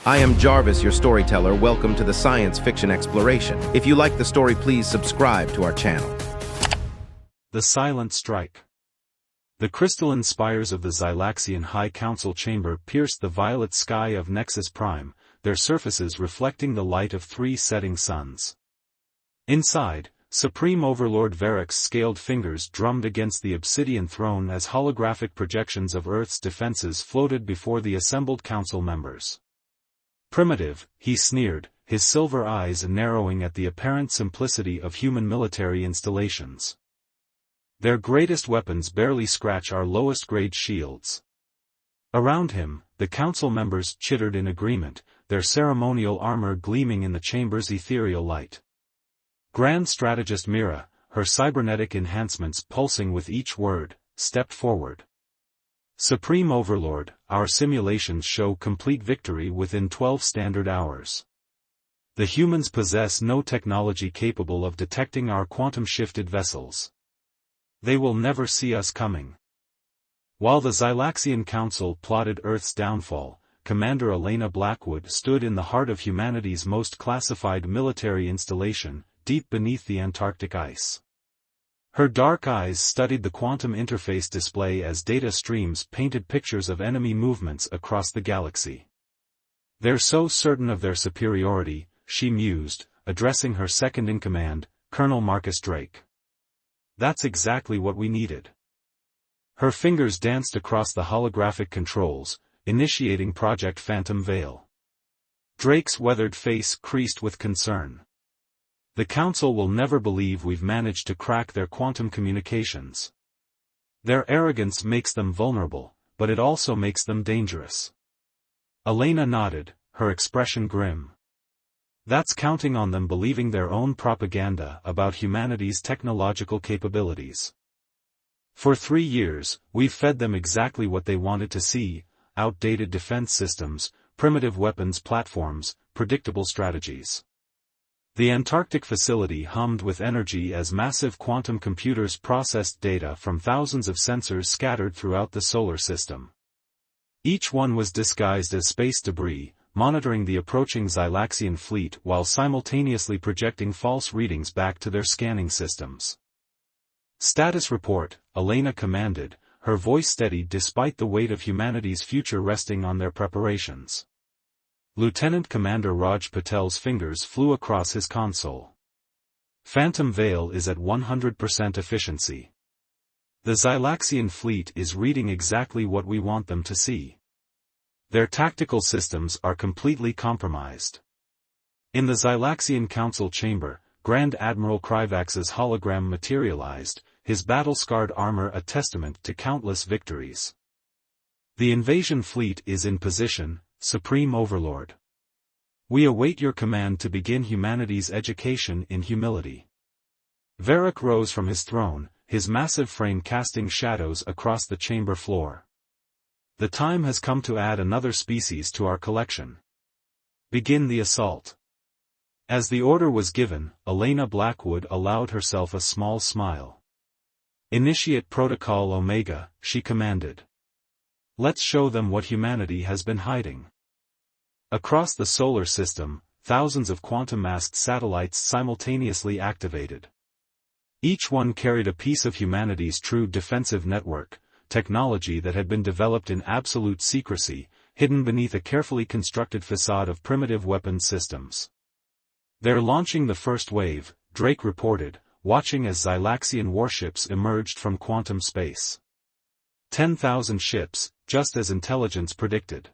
I am Jarvis, your storyteller. Welcome to the Science Fiction Exploration. If you like the story, please subscribe to our channel. The Silent Strike. The crystalline spires of the Xylaxian High Council chamber pierced the violet sky of Nexus Prime, their surfaces reflecting the light of 3 setting suns. Inside, Supreme Overlord Varroc's scaled fingers drummed against the obsidian throne as holographic projections of Earth's defenses floated before the assembled council members. Primitive, he sneered, his silver eyes narrowing at the apparent simplicity of human military installations. Their greatest weapons barely scratch our lowest-grade shields. Around him, the council members chittered in agreement, their ceremonial armor gleaming in the chamber's ethereal light. Grand Strategist Mira, her cybernetic enhancements pulsing with each word, stepped forward. Supreme Overlord, our simulations show complete victory within 12 standard hours. The humans possess no technology capable of detecting our quantum-shifted vessels. They will never see us coming. While the Xylaxian Council plotted Earth's downfall, Commander Elena Blackwood stood in the heart of humanity's most classified military installation, deep beneath the Antarctic ice. Her dark eyes studied the quantum interface display as data streams painted pictures of enemy movements across the galaxy. "They're so certain of their superiority," she mused, addressing her second-in-command, Colonel Marcus Drake. "That's exactly what we needed." Her fingers danced across the holographic controls, initiating Project Phantom Veil. Drake's weathered face creased with concern. "The Council will never believe we've managed to crack their quantum communications. Their arrogance makes them vulnerable, but it also makes them dangerous." Elena nodded, her expression grim. "That's counting on them believing their own propaganda about humanity's technological capabilities. For 3 years, we've fed them exactly what they wanted to see: outdated defense systems, primitive weapons platforms, predictable strategies." The Antarctic facility hummed with energy as massive quantum computers processed data from thousands of sensors scattered throughout the solar system. Each one was disguised as space debris, monitoring the approaching Xylaxian fleet while simultaneously projecting false readings back to their scanning systems. "Status report," Elena commanded, her voice steady despite the weight of humanity's future resting on their preparations. Lieutenant Commander Raj Patel's fingers flew across his console. "Phantom Veil is at 100% efficiency. The Xylaxian fleet is reading exactly what we want them to see. Their tactical systems are completely compromised." In the Xylaxian Council chamber, Grand Admiral Kryvax's hologram materialized, his battle-scarred armor a testament to countless victories. "The invasion fleet is in position, Supreme Overlord. We await your command to begin humanity's education in humility." Varroc rose from his throne, his massive frame casting shadows across the chamber floor. "The time has come to add another species to our collection. Begin the assault." As the order was given, Elena Blackwood allowed herself a small smile. "Initiate Protocol Omega," she commanded. "Let's show them what humanity has been hiding." Across the solar system, thousands of quantum-masked satellites simultaneously activated. Each one carried a piece of humanity's true defensive network, technology that had been developed in absolute secrecy, hidden beneath a carefully constructed facade of primitive weapons systems. "They're launching the first wave," Drake reported, watching as Xylaxian warships emerged from quantum space. 10,000 ships, just as intelligence predicted.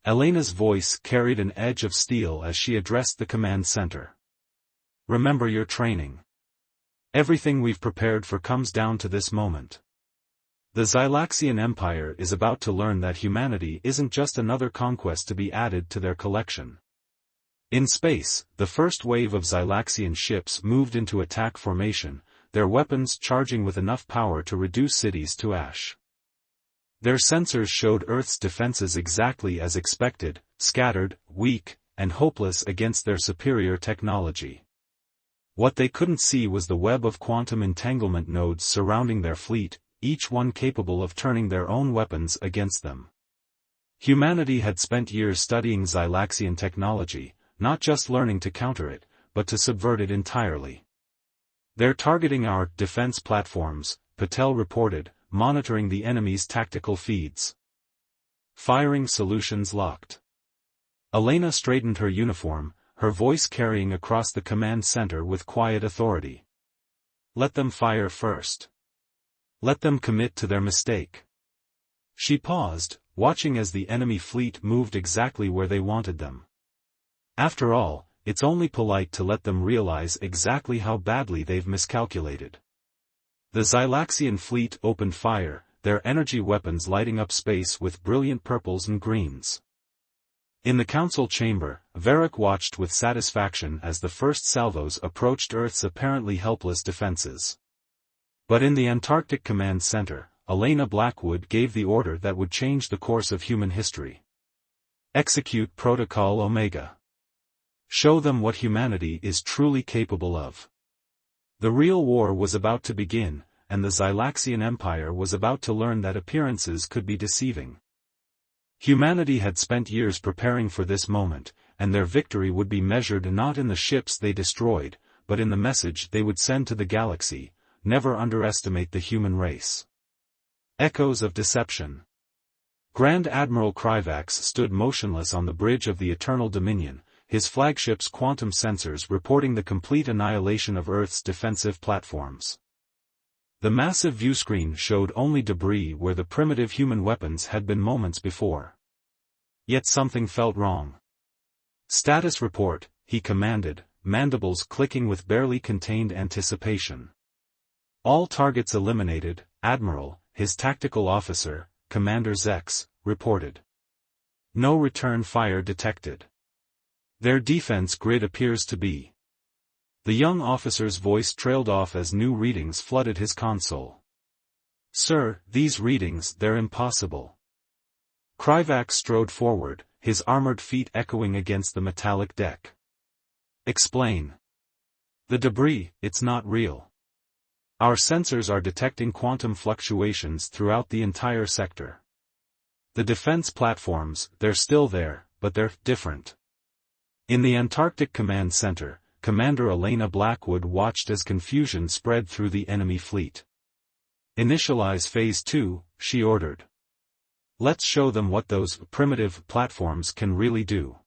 Elena's voice carried an edge of steel as she addressed the command center. "Remember your training. Everything we've prepared for comes down to this moment. The Xylaxian Empire is about to learn that humanity isn't just another conquest to be added to their collection." In space, the first wave of Xylaxian ships moved into attack formation, their weapons charging with enough power to reduce cities to ash. Their sensors showed Earth's defenses exactly as expected, scattered, weak, and hopeless against their superior technology. What they couldn't see was the web of quantum entanglement nodes surrounding their fleet, each one capable of turning their own weapons against them. Humanity had spent years studying Xylaxian technology, not just learning to counter it, but to subvert it entirely. "They're targeting our defense platforms," Patel reported, monitoring the enemy's tactical feeds. "Firing solutions locked." Elena straightened her uniform, her voice carrying across the command center with quiet authority. "Let them fire first. Let them commit to their mistake." She paused, watching as the enemy fleet moved exactly where they wanted them. After all, it's only polite to let them realize exactly how badly they've miscalculated. The Xylaxian fleet opened fire, their energy weapons lighting up space with brilliant purples and greens. In the council chamber, Varric watched with satisfaction as the first salvos approached Earth's apparently helpless defenses. But in the Antarctic Command Center, Elena Blackwood gave the order that would change the course of human history. "Execute Protocol Omega. Show them what humanity is truly capable of." The real war was about to begin, and the Xylaxian Empire was about to learn that appearances could be deceiving. Humanity had spent years preparing for this moment, and their victory would be measured not in the ships they destroyed, but in the message they would send to the galaxy: never underestimate the human race. Echoes of deception. Grand Admiral Kryvax stood motionless on the bridge of the Eternal Dominion, his flagship's quantum sensors reporting the complete annihilation of Earth's defensive platforms. The massive viewscreen showed only debris where the primitive human weapons had been moments before. Yet something felt wrong. "Status report," he commanded, mandibles clicking with barely contained anticipation. "All targets eliminated," Admiral, his tactical officer, Commander Zex, reported. "No return fire detected. Their defense grid appears to be." The young officer's voice trailed off as new readings flooded his console. "Sir, these readings, they're impossible." Kryvax strode forward, his armored feet echoing against the metallic deck. "Explain." "The debris, it's not real. Our sensors are detecting quantum fluctuations throughout the entire sector. The defense platforms, they're still there, but they're different." In the Antarctic Command Center, Commander Elena Blackwood watched as confusion spread through the enemy fleet. "Initialize Phase 2, she ordered. "Let's show them what those primitive platforms can really do."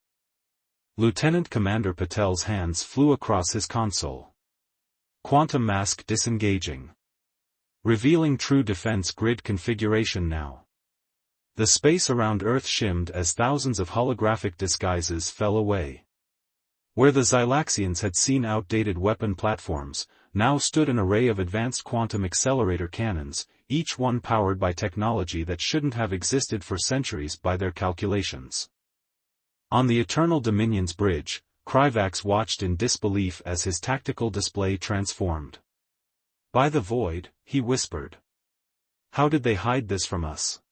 Lieutenant Commander Patel's hands flew across his console. Quantum mask disengaging. Revealing true defense grid configuration now. The space around Earth shimmed as thousands of holographic disguises fell away. Where the Xylaxians had seen outdated weapon platforms, now stood an array of advanced quantum accelerator cannons, each one powered by technology that shouldn't have existed for centuries by their calculations. On the Eternal Dominion's bridge, Kryvax watched in disbelief as his tactical display transformed. "By the void," he whispered. "How did they hide this from us?"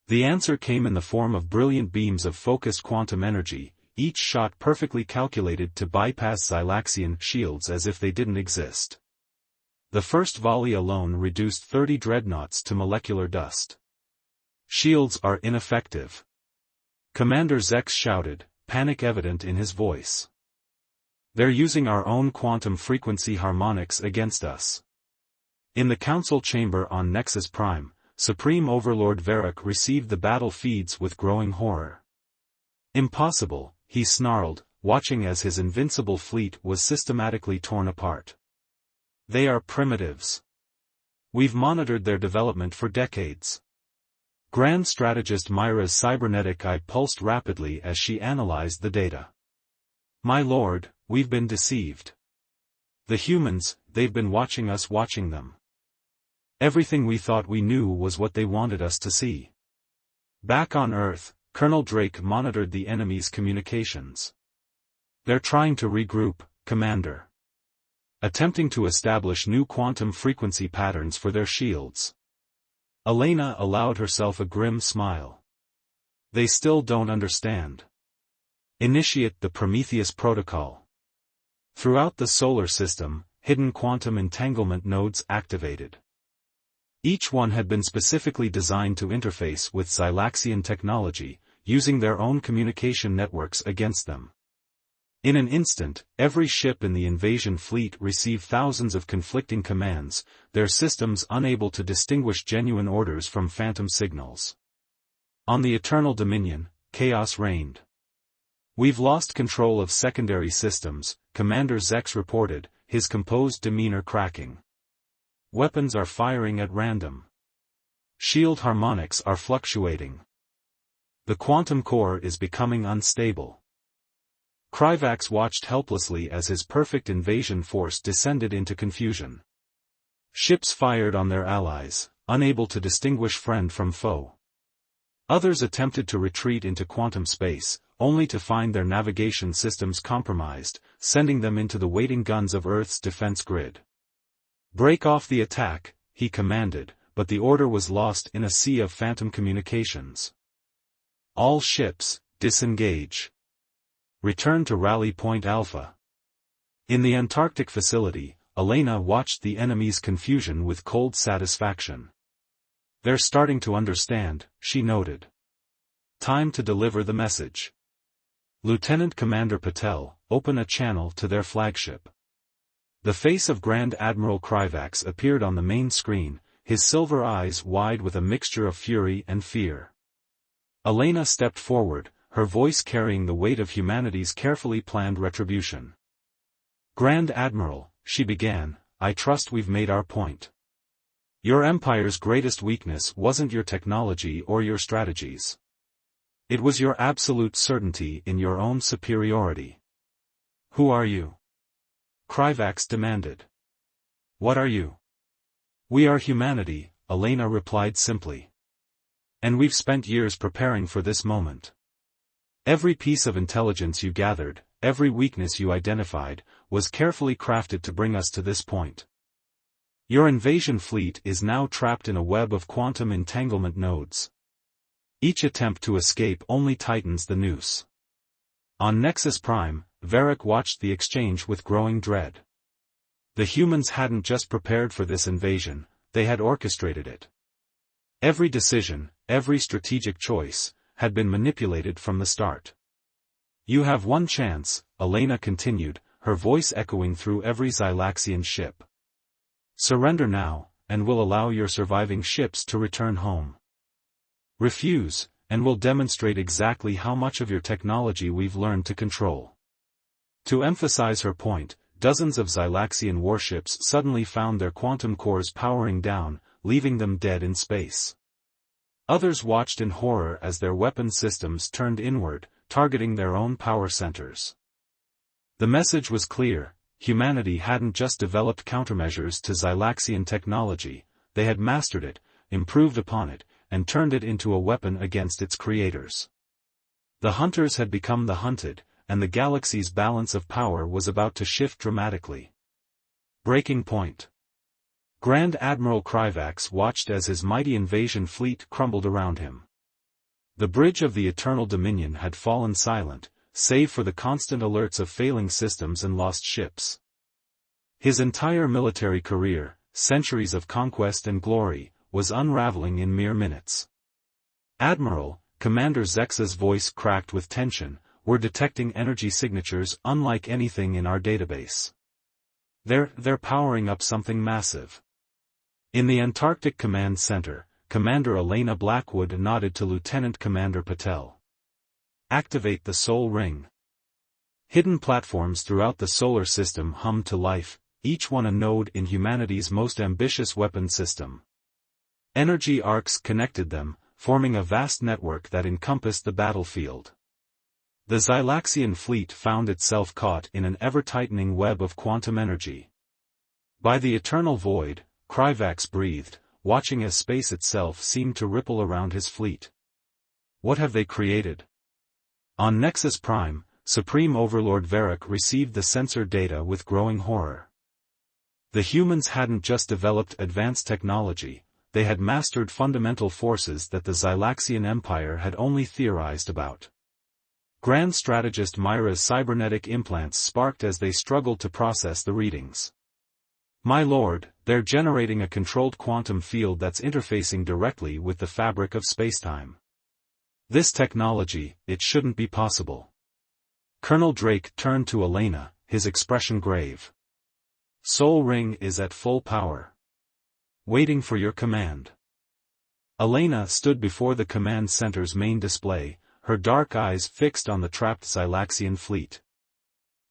The answer came in the form of brilliant beams of focused quantum energy, each shot perfectly calculated to bypass Xylaxian shields as if they didn't exist. The first volley alone reduced 30 dreadnoughts to molecular dust. "Shields are ineffective," Commander Zex shouted, panic evident in his voice. "They're using our own quantum frequency harmonics against us." In the council chamber on Nexus Prime, Supreme Overlord Varric received the battle feeds with growing horror. "Impossible," he snarled, watching as his invincible fleet was systematically torn apart. "They are primitives. We've monitored their development for decades." Grand Strategist Myra's cybernetic eye pulsed rapidly as she analyzed the data. "My lord, we've been deceived. The humans, they've been watching us watching them. Everything we thought we knew was what they wanted us to see." Back on Earth, Colonel Drake monitored the enemy's communications. "They're trying to regroup, Commander. Attempting to establish new quantum frequency patterns for their shields." Elena allowed herself a grim smile. "They still don't understand. Initiate the Prometheus Protocol." Throughout the solar system, hidden quantum entanglement nodes activated. Each one had been specifically designed to interface with Xylaxian technology, using their own communication networks against them. In an instant, every ship in the invasion fleet received thousands of conflicting commands, their systems unable to distinguish genuine orders from phantom signals. On the Eternal Dominion, chaos reigned. "We've lost control of secondary systems," Commander Zex reported, his composed demeanor cracking. "Weapons are firing at random. Shield harmonics are fluctuating. The quantum core is becoming unstable." Kryvax watched helplessly as his perfect invasion force descended into confusion. Ships fired on their allies, unable to distinguish friend from foe. Others attempted to retreat into quantum space, only to find their navigation systems compromised, sending them into the waiting guns of Earth's defense grid. "Break off the attack," he commanded, but the order was lost in a sea of phantom communications. "All ships, disengage. Return to Rally Point Alpha." In the Antarctic facility, Elena watched the enemy's confusion with cold satisfaction. "They're starting to understand," she noted. "Time to deliver the message. Lieutenant Commander Patel, open a channel to their flagship." The face of Grand Admiral Kryvax appeared on the main screen, his silver eyes wide with a mixture of fury and fear. Elena stepped forward, her voice carrying the weight of humanity's carefully planned retribution. "Grand Admiral," she began, "I trust we've made our point. Your empire's greatest weakness wasn't your technology or your strategies. It was your absolute certainty in your own superiority." "Who are you?" Kryvax demanded. "What are you?" "We are humanity," Elena replied simply. "And we've spent years preparing for this moment. Every piece of intelligence you gathered, every weakness you identified, was carefully crafted to bring us to this point. Your invasion fleet is now trapped in a web of quantum entanglement nodes. Each attempt to escape only tightens the noose." On Nexus Prime, Varric watched the exchange with growing dread. The humans hadn't just prepared for this invasion, they had orchestrated it. Every decision, every strategic choice, had been manipulated from the start. "You have one chance," Elena continued, her voice echoing through every Xylaxian ship. "Surrender now, and we'll allow your surviving ships to return home. Refuse, and we'll demonstrate exactly how much of your technology we've learned to control." To emphasize her point, dozens of Xylaxian warships suddenly found their quantum cores powering down, leaving them dead in space. Others watched in horror as their weapon systems turned inward, targeting their own power centers. The message was clear: humanity hadn't just developed countermeasures to Xylaxian technology, they had mastered it, improved upon it, and turned it into a weapon against its creators. The hunters had become the hunted, and the galaxy's balance of power was about to shift dramatically. Breaking point. Grand Admiral Kryvax watched as his mighty invasion fleet crumbled around him. The bridge of the Eternal Dominion had fallen silent, save for the constant alerts of failing systems and lost ships. His entire military career, centuries of conquest and glory, was unraveling in mere minutes. "Admiral," Commander Zex's voice cracked with tension, "we're detecting energy signatures unlike anything in our database. They're powering up something massive." In the Antarctic Command Center, Commander Elena Blackwood nodded to Lieutenant Commander Patel. "Activate the Soul Ring." Hidden platforms throughout the solar system hummed to life, each one a node in humanity's most ambitious weapon system. Energy arcs connected them, forming a vast network that encompassed the battlefield. The Xylaxian fleet found itself caught in an ever-tightening web of quantum energy. By the eternal void, Kryvax breathed, watching as space itself seemed to ripple around his fleet. What have they created? On Nexus Prime, Supreme Overlord Varric received the sensor data with growing horror. The humans hadn't just developed advanced technology, they had mastered fundamental forces that the Xylaxian Empire had only theorized about. Grand Strategist Myra's cybernetic implants sparked as they struggled to process the readings. "My lord, They're generating a controlled quantum field that's interfacing directly with the fabric of spacetime. This technology, it shouldn't be possible. Colonel Drake turned to Elena, his expression grave. Soul Ring is at full power. Waiting for your command. Elena stood before the command center's main display, her dark eyes fixed on the trapped Xylaxian fleet.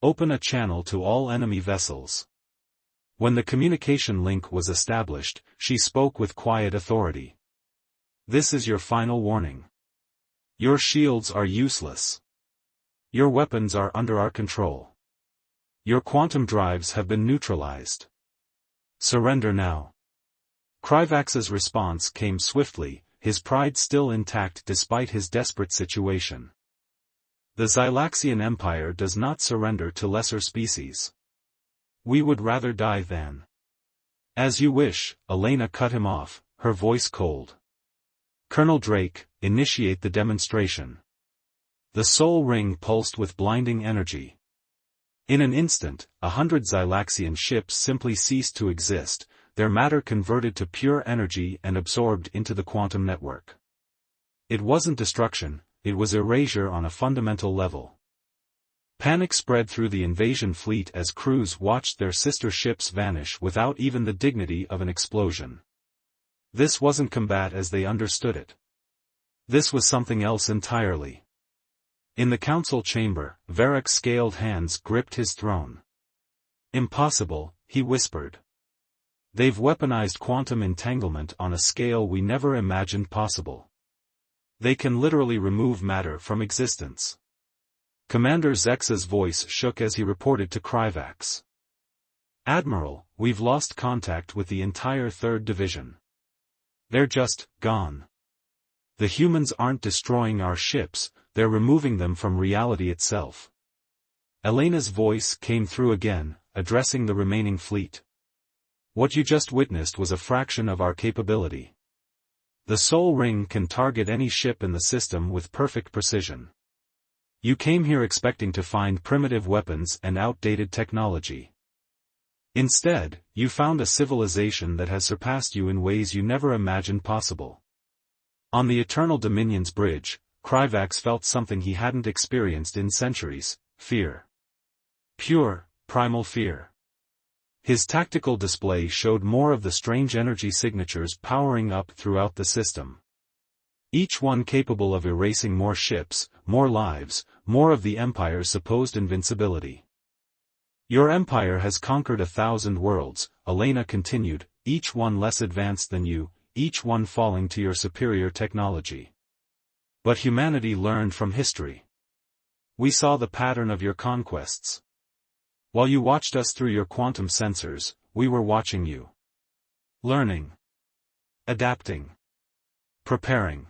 Open a channel to all enemy vessels. When the communication link was established, she spoke with quiet authority. This is your final warning. Your shields are useless. Your weapons are under our control. Your quantum drives have been neutralized. Surrender now. Kryvax's response came swiftly, his pride still intact despite his desperate situation. The Xylaxian Empire does not surrender to lesser species. We would rather die than. As you wish, Elena cut him off, her voice cold. Colonel Drake, initiate the demonstration. The Soul Ring pulsed with blinding energy. In an instant, 100 Xylaxian ships simply ceased to exist, their matter converted to pure energy and absorbed into the quantum network. It wasn't destruction, it was erasure on a fundamental level. Panic spread through the invasion fleet as crews watched their sister ships vanish without even the dignity of an explosion. This wasn't combat as they understood it. This was something else entirely. In the council chamber, Varroc's scaled hands gripped his throne. Impossible, he whispered. They've weaponized quantum entanglement on a scale we never imagined possible. They can literally remove matter from existence. Commander Zex's voice shook as he reported to Kryvax. Admiral, we've lost contact with the entire 3rd Division. They're just gone. The humans aren't destroying our ships, they're removing them from reality itself. Elena's voice came through again, addressing the remaining fleet. What you just witnessed was a fraction of our capability. The Soul Ring can target any ship in the system with perfect precision. You came here expecting to find primitive weapons and outdated technology. Instead, you found a civilization that has surpassed you in ways you never imagined possible. On the Eternal Dominion's bridge, Kryvax felt something he hadn't experienced in centuries: fear. Pure, primal fear. His tactical display showed more of the strange energy signatures powering up throughout the system. Each one capable of erasing more ships, more lives, more of the Empire's supposed invincibility. Your Empire has conquered 1,000 worlds, Elena continued, each one less advanced than you, each one falling to your superior technology. But humanity learned from history. We saw the pattern of your conquests. While you watched us through your quantum sensors, we were watching you. Learning. Adapting. Preparing.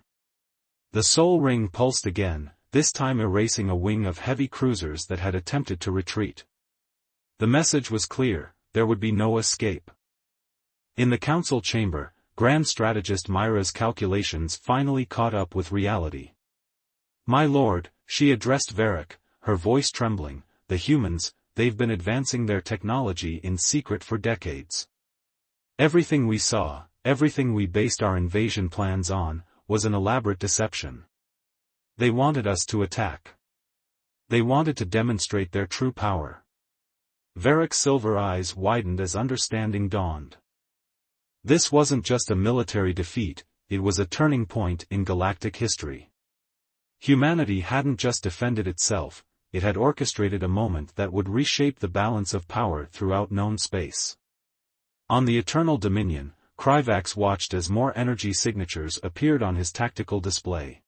The Soul Ring pulsed again, this time erasing a wing of heavy cruisers that had attempted to retreat. The message was clear, there would be no escape. In the council chamber, Grand Strategist Myra's calculations finally caught up with reality. My lord, she addressed Varroc, her voice trembling, the humans, they've been advancing their technology in secret for decades. Everything we saw, everything we based our invasion plans on, was an elaborate deception. They wanted us to attack. They wanted to demonstrate their true power. Varroc's silver eyes widened as understanding dawned. This wasn't just a military defeat, it was a turning point in galactic history. Humanity hadn't just defended itself, it had orchestrated a moment that would reshape the balance of power throughout known space. On the Eternal Dominion, Kryvax watched as more energy signatures appeared on his tactical display.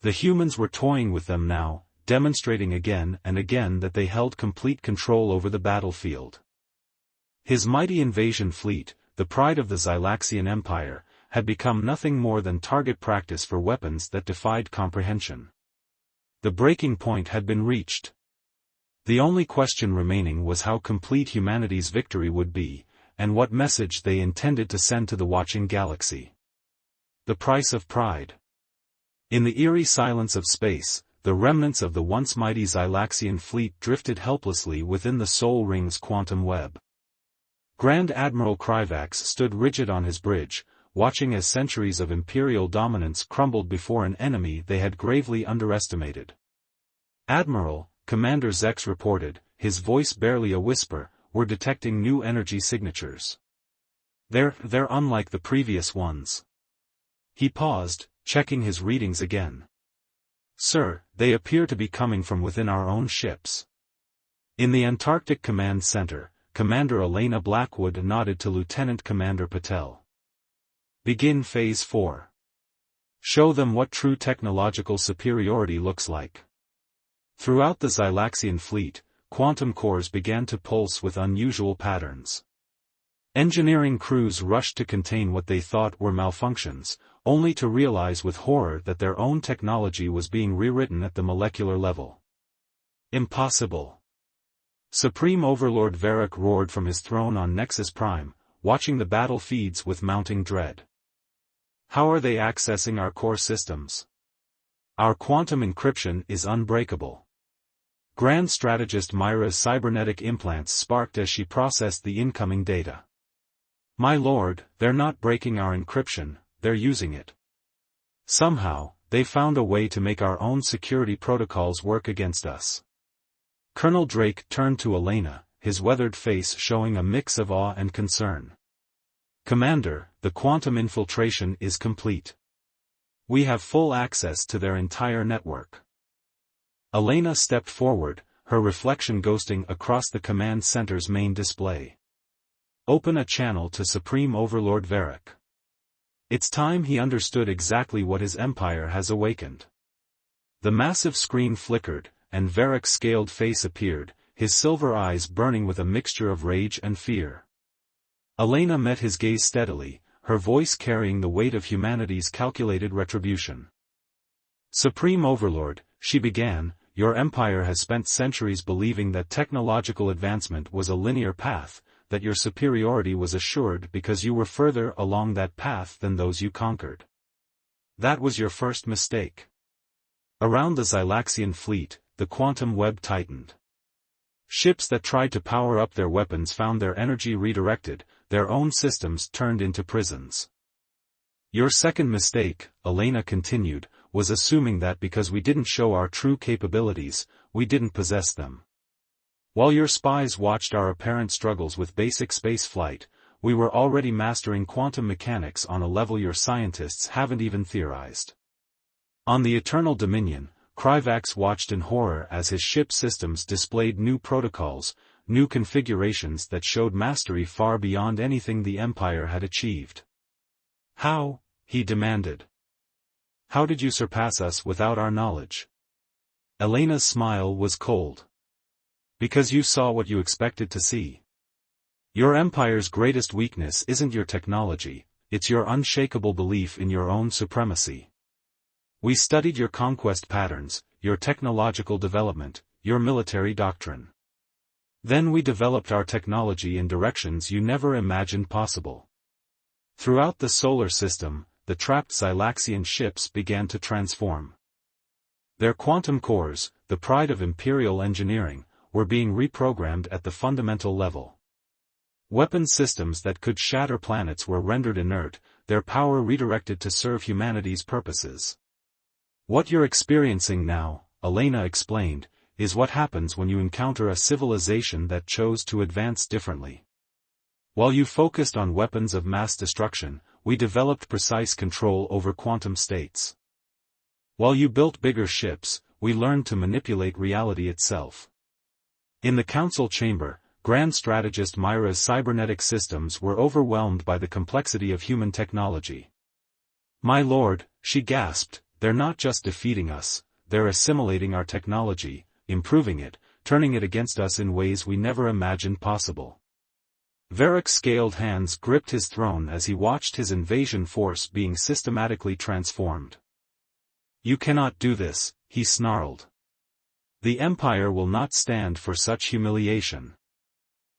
The humans were toying with them now, demonstrating again and again that they held complete control over the battlefield. His mighty invasion fleet, the pride of the Xylaxian Empire, had become nothing more than target practice for weapons that defied comprehension. The breaking point had been reached. The only question remaining was how complete humanity's victory would be, and what message they intended to send to the watching galaxy. The price of pride. In the eerie silence of space, the remnants of the once mighty Xylaxian fleet drifted helplessly within the Soul Ring's quantum web. Grand Admiral Kryvax stood rigid on his bridge, watching as centuries of imperial dominance crumbled before an enemy they had gravely underestimated. "Admiral," Commander Zex reported, his voice barely a whisper, "we're detecting new energy signatures. They're unlike the previous ones." He paused, checking his readings again. "Sir, they appear to be coming from within our own ships." In the Antarctic Command Center, Commander Elena Blackwood nodded to Lieutenant Commander Patel. "Begin Phase 4. Show them what true technological superiority looks like." Throughout the Xylaxian fleet, quantum cores began to pulse with unusual patterns. Engineering crews rushed to contain what they thought were malfunctions, only to realize with horror that their own technology was being rewritten at the molecular level. "Impossible!" Supreme Overlord Varric roared from his throne on Nexus Prime, watching the battle feeds with mounting dread. "How are they accessing our core systems? Our quantum encryption is unbreakable." Grand Strategist Myra's cybernetic implants sparked as she processed the incoming data. "My lord, they're not breaking our encryption, they're using it. Somehow, they found a way to make our own security protocols work against us." Colonel Drake turned to Elena, his weathered face showing a mix of awe and concern. "Commander, the quantum infiltration is complete. We have full access to their entire network." Elena stepped forward, her reflection ghosting across the command center's main display. "Open a channel to Supreme Overlord Varric." It's time he understood exactly what his empire has awakened. The massive screen flickered, and Varric's scaled face appeared, his silver eyes burning with a mixture of rage and fear. Elena met his gaze steadily, her voice carrying the weight of humanity's calculated retribution. "Supreme Overlord," she began, "your empire has spent centuries believing that technological advancement was a linear path, that your superiority was assured because you were further along that path than those you conquered. That was your first mistake." Around the Xylaxian fleet, the quantum web tightened. Ships that tried to power up their weapons found their energy redirected, their own systems turned into prisons. "Your second mistake," Elena continued, "was assuming that because we didn't show our true capabilities, we didn't possess them. While your spies watched our apparent struggles with basic space flight, we were already mastering quantum mechanics on a level your scientists haven't even theorized." On the Eternal Dominion, Kryvax watched in horror as his ship systems displayed new protocols, new configurations that showed mastery far beyond anything the Empire had achieved. "How?" he demanded. "How did you surpass us without our knowledge?" Elena's smile was cold. "Because you saw what you expected to see. Your empire's greatest weakness isn't your technology, it's your unshakable belief in your own supremacy. We studied your conquest patterns, your technological development, your military doctrine. Then we developed our technology in directions you never imagined possible. Throughout the solar system, the trapped Xylaxian ships began to transform. Their quantum cores, the pride of imperial engineering, were being reprogrammed at the fundamental level. Weapon systems that could shatter planets were rendered inert, their power redirected to serve humanity's purposes. What you're experiencing now, Elena explained, is what happens when you encounter a civilization that chose to advance differently. While you focused on weapons of mass destruction, we developed precise control over quantum states. While you built bigger ships, we learned to manipulate reality itself. In the council chamber, Grand Strategist Myra's cybernetic systems were overwhelmed by the complexity of human technology. "My lord," she gasped, "they're not just defeating us, they're assimilating our technology, improving it, turning it against us in ways we never imagined possible." Varric's scaled hands gripped his throne as he watched his invasion force being systematically transformed. "You cannot do this," he snarled. "The Empire will not stand for such humiliation."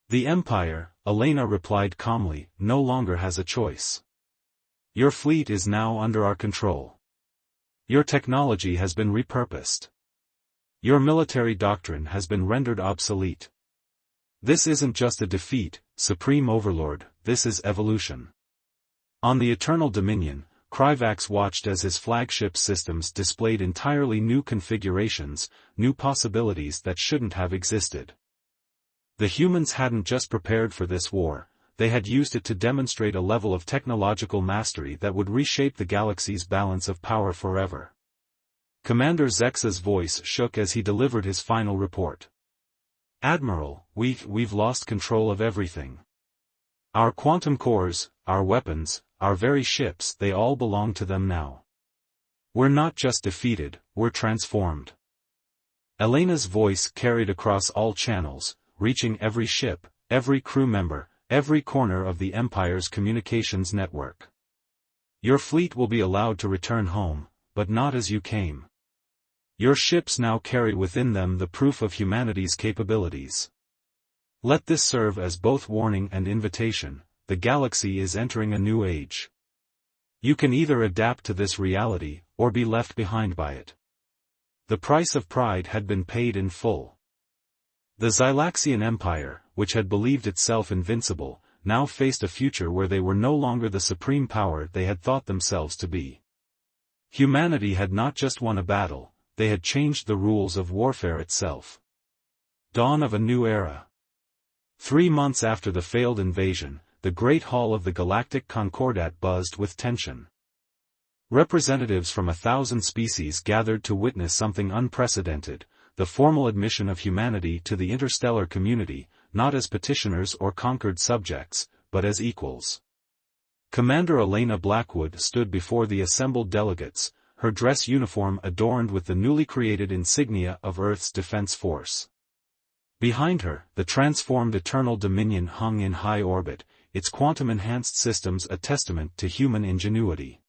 "The Empire," Elena replied calmly, "no longer has a choice. Your fleet is now under our control. Your technology has been repurposed. Your military doctrine has been rendered obsolete. This isn't just a defeat, Supreme Overlord, this is evolution. On the Eternal Dominion, Kryvax watched as his flagship systems displayed entirely new configurations, new possibilities that shouldn't have existed. The humans hadn't just prepared for this war, they had used it to demonstrate a level of technological mastery that would reshape the galaxy's balance of power forever. Commander Zexa's voice shook as he delivered his final report. Admiral, we've lost control of everything. Our quantum cores, our weapons, our very ships, they all belong to them now. We're not just defeated, we're transformed. Elena's voice carried across all channels, reaching every ship, every crew member, every corner of the Empire's communications network. Your fleet will be allowed to return home, but not as you came. Your ships now carry within them the proof of humanity's capabilities. Let this serve as both warning and invitation. The galaxy is entering a new age. You can either adapt to this reality, or be left behind by it. The price of pride had been paid in full. The Xylaxian Empire, which had believed itself invincible, now faced a future where they were no longer the supreme power they had thought themselves to be. Humanity had not just won a battle, they had changed the rules of warfare itself. Dawn of a new era. 3 months after the failed invasion, the Great Hall of the Galactic Concordat buzzed with tension. Representatives from 1,000 species gathered to witness something unprecedented, the formal admission of humanity to the interstellar community, not as petitioners or conquered subjects, but as equals. Commander Elena Blackwood stood before the assembled delegates, her dress uniform adorned with the newly created insignia of Earth's Defense Force. Behind her, the transformed Eternal Dominion hung in high orbit, its quantum-enhanced systems a testament to human ingenuity.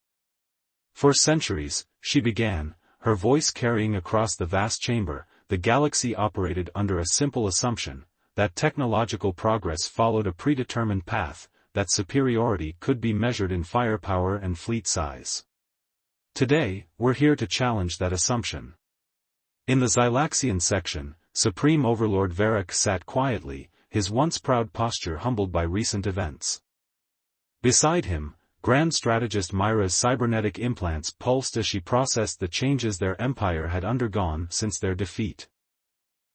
For centuries, she began, her voice carrying across the vast chamber, the galaxy operated under a simple assumption, that technological progress followed a predetermined path, that superiority could be measured in firepower and fleet size. Today, we're here to challenge that assumption. In the Xylaxian section, Supreme Overlord Varric sat quietly, his once proud posture humbled by recent events. Beside him, Grand Strategist Myra's cybernetic implants pulsed as she processed the changes their empire had undergone since their defeat.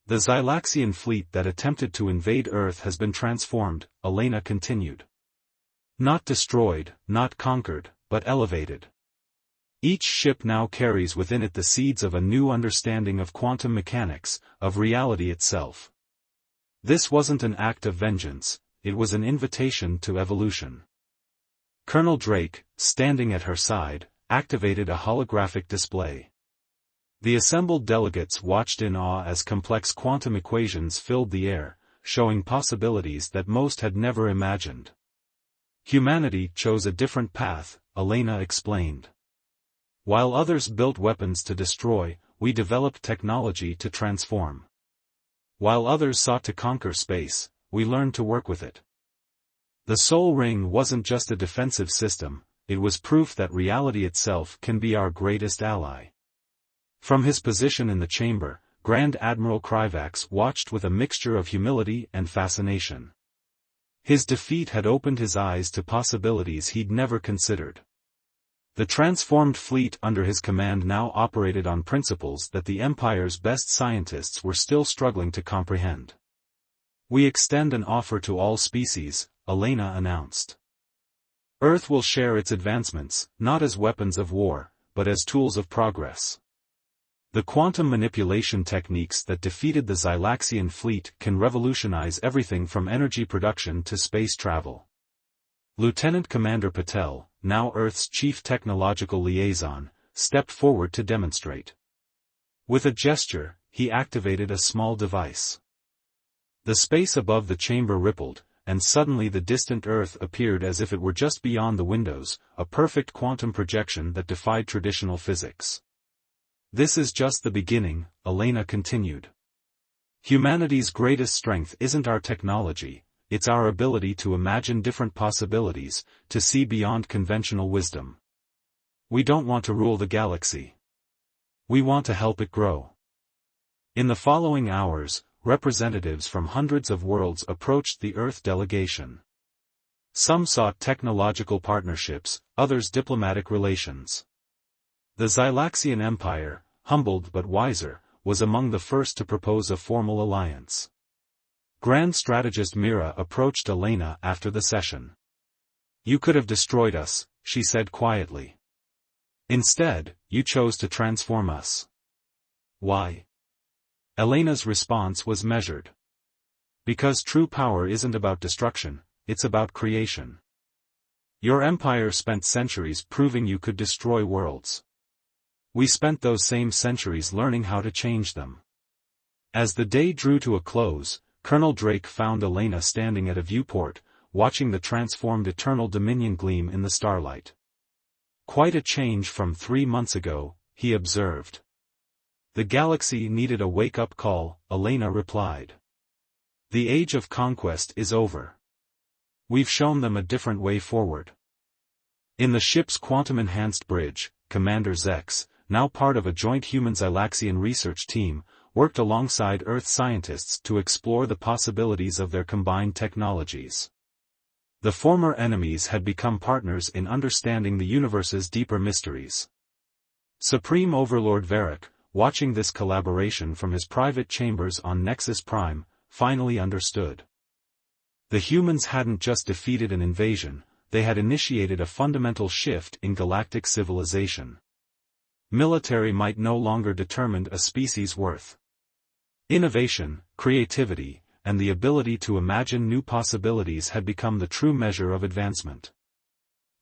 The Xylaxian fleet that attempted to invade Earth has been transformed, Elena continued. Not destroyed, not conquered, but elevated. Each ship now carries within it the seeds of a new understanding of quantum mechanics, of reality itself. This wasn't an act of vengeance, it was an invitation to evolution. Colonel Drake, standing at her side, activated a holographic display. The assembled delegates watched in awe as complex quantum equations filled the air, showing possibilities that most had never imagined. Humanity chose a different path, Elena explained. While others built weapons to destroy, we developed technology to transform. While others sought to conquer space, we learned to work with it. The Soul Ring wasn't just a defensive system, it was proof that reality itself can be our greatest ally. From his position in the chamber, Grand Admiral Kryvax watched with a mixture of humility and fascination. His defeat had opened his eyes to possibilities he'd never considered. The transformed fleet under his command now operated on principles that the Empire's best scientists were still struggling to comprehend. We extend an offer to all species, Elena announced. Earth will share its advancements, not as weapons of war, but as tools of progress. The quantum manipulation techniques that defeated the Xylaxian fleet can revolutionize everything from energy production to space travel. Lieutenant Commander Patel, now Earth's chief technological liaison, stepped forward to demonstrate. With a gesture, he activated a small device. The space above the chamber rippled, and suddenly the distant Earth appeared as if it were just beyond the windows, a perfect quantum projection that defied traditional physics. This is just the beginning, Elena continued. Humanity's greatest strength isn't our technology, it's our ability to imagine different possibilities, to see beyond conventional wisdom. We don't want to rule the galaxy. We want to help it grow. In the following hours, representatives from hundreds of worlds approached the Earth delegation. Some sought technological partnerships, others diplomatic relations. The Xylaxian Empire, humbled but wiser, was among the first to propose a formal alliance. Grand Strategist Mira approached Elena after the session. "You could have destroyed us," she said quietly. "Instead, you chose to transform us. Why?" Elena's response was measured. "Because true power isn't about destruction, it's about creation. Your empire spent centuries proving you could destroy worlds. We spent those same centuries learning how to change them." As the day drew to a close, Colonel Drake found Elena standing at a viewport, watching the transformed Eternal Dominion gleam in the starlight. "Quite a change from 3 months ago," he observed. "The galaxy needed a wake-up call," Elena replied. "The age of conquest is over. We've shown them a different way forward." In the ship's quantum-enhanced bridge, Commander Zex, now part of a joint human-Xylaxian research team, worked alongside Earth scientists to explore the possibilities of their combined technologies. The former enemies had become partners in understanding the universe's deeper mysteries. Supreme Overlord Varric, watching this collaboration from his private chambers on Nexus Prime, finally understood. The humans hadn't just defeated an invasion, they had initiated a fundamental shift in galactic civilization. Military might no longer determine a species' worth. Innovation, creativity, and the ability to imagine new possibilities had become the true measure of advancement.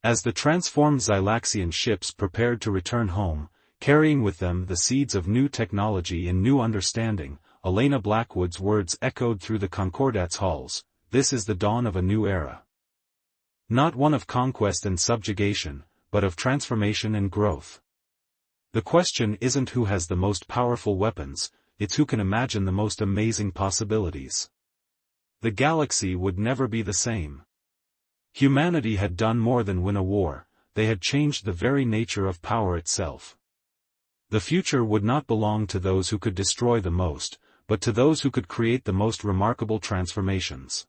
As the transformed Xylaxian ships prepared to return home, carrying with them the seeds of new technology and new understanding, Elena Blackwood's words echoed through the Concordat's halls: "This is the dawn of a new era. Not one of conquest and subjugation, but of transformation and growth. The question isn't who has the most powerful weapons, it's who can imagine the most amazing possibilities." The galaxy would never be the same. Humanity had done more than win a war, they had changed the very nature of power itself. The future would not belong to those who could destroy the most, but to those who could create the most remarkable transformations.